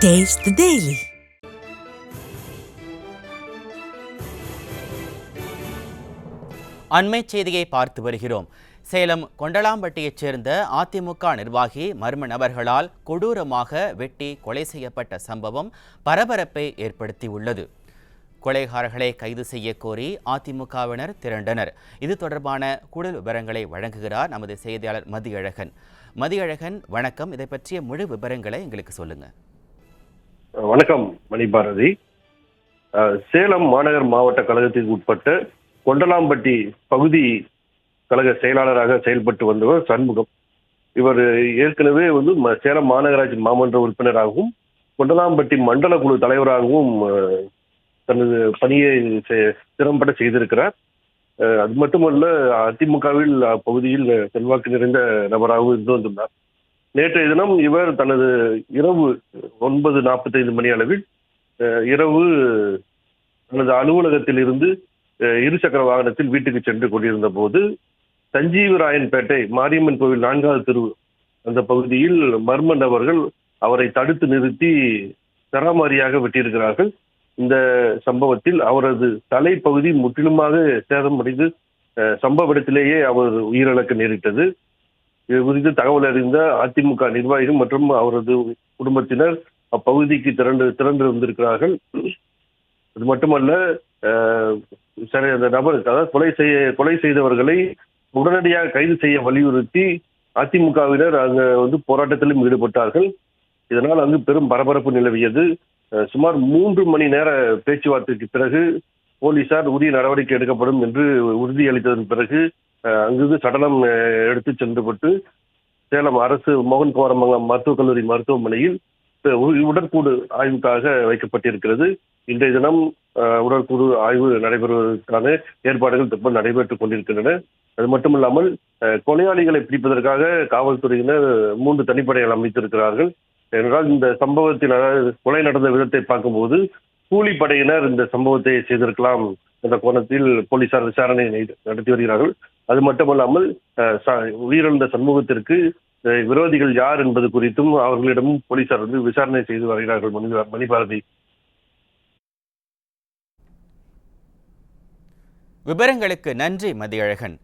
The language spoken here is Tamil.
Taste the Daily. அண்மைச் செய்தியை பார்த்து வருகிறோம். சேலம் கொண்டலாம்பட்டியைச் சேர்ந்த அதிமுக நிர்வாகி மர்ம நபர்களால் கொடூரமாக வெட்டி கொலை செய்யப்பட்ட சம்பவம் பரபரப்பை ஏற்படுத்தியுள்ளது. கொலைகாரர்களை கைது செய்ய கோரி அதிமுகவினர் திரண்டனர். இது தொடர்பான கூடுதல் விவரங்களை வழங்குகிறார் நமது செய்தியாளர் மதியழகன். மதியழகன், வணக்கம். இதை பற்றிய முழு விவரங்களை எங்களுக்கு சொல்லுங்க. வணக்கம் மணிபாரதி. சேலம் மாநகர் மாவட்ட கழகத்திற்கு உட்பட்ட கொண்டலாம்பட்டி பகுதி கழக செயலாளராக செயல்பட்டு வந்தவர் சண்முகம். இவர் ஏற்கனவே சேலம் மாநகராட்சி மாமன்ற உறுப்பினராகவும் கொண்டலாம்பட்டி மண்டல குழு தலைவராகவும் தனது பணியை திறம்பட செய்திருக்கிறார். அது மட்டுமல்ல, அதிமுகவில் அப்பகுதியில் செல்வாக்கு நிறைந்த நபராகவும் இருந்து வந்துள்ளார். நேற்றைய தினம் இவர் தனது இரவு 9:45 மணி அளவில் இரவு தனது அலுவலகத்தில் இருந்து இருசக்கர வாகனத்தில் வீட்டுக்கு சென்று கொண்டிருந்த போது சஞ்சீவராயன்பேட்டை மாரியம்மன் கோவில் 4வது தெரு அந்த பகுதியில் மர்ம நபர்கள் அவரை தடுத்து நிறுத்தி சராமாரியாக வெட்டியிருக்கிறார்கள். இந்த சம்பவத்தில் அவரது தலைப்பகுதி முற்றிலுமாக சேதமடைந்து சம்பவ இடத்திலேயே அவர் உயிரிழக்க நேரிட்டது. இது குறித்து தகவல் அறிந்த அதிமுக நிர்வாகிகள் மற்றும் அவரது குடும்பத்தினர் அப்பகுதிக்கு திரண்டு வந்திருக்கிறார்கள். அது மட்டுமல்ல, அந்த நபர், அதாவது கொலை செய்தவர்களை உடனடியாக கைது செய்ய வலியுறுத்தி அதிமுகவினர் அங்க போராட்டத்திலும் ஈடுபட்டார்கள். இதனால் அங்கு பெரும் பரபரப்பு நிலவியது. சுமார் 3 மணி நேர பேச்சுவார்த்தைக்கு பிறகு போலீசார் உரிய நடவடிக்கை எடுக்கப்படும் என்று உறுதியளித்ததன் பிறகு அங்கிருந்து சடலம் எடுத்து சென்றப்பட்டு சேலம் அரசு மோகன் குமாரமங்கலம் மருத்துவக் கல்லூரி மருத்துவமனையில் உடற்கூறு ஆய்வுக்காக வைக்கப்பட்டிருக்கிறது. இன்றைய தினம் உடற்கூறு ஆய்வு நடைபெறுவதற்கான ஏற்பாடுகள் நடைபெற்றுக் கொண்டிருக்கின்றன. அது மட்டுமில்லாமல் கொலையாளிகளை பிடிப்பதற்காக காவல்துறையினர் 3 தனிப்படைகள் அமைத்திருக்கிறார்கள். என்றால் இந்த சம்பவத்தில், அதாவது கொலை நடந்த விதத்தை பார்க்கும்போது கூலிப்படையினர் இந்த சம்பவத்தை செய்திருக்கலாம் என்ற கோணத்தில் போலீசார் விசாரணை நடத்தி வருகிறார்கள். அது மட்டுமல்லாமல் உயிரிழந்த சமூகத்திற்கு விரோதிகள் யார் என்பது குறித்தும் அவர்களிடமும் போலீசார் விசாரணை செய்து வருகிறார்கள். மணிபாரதி, விவரங்களுக்கு நன்றி மதியழகன்.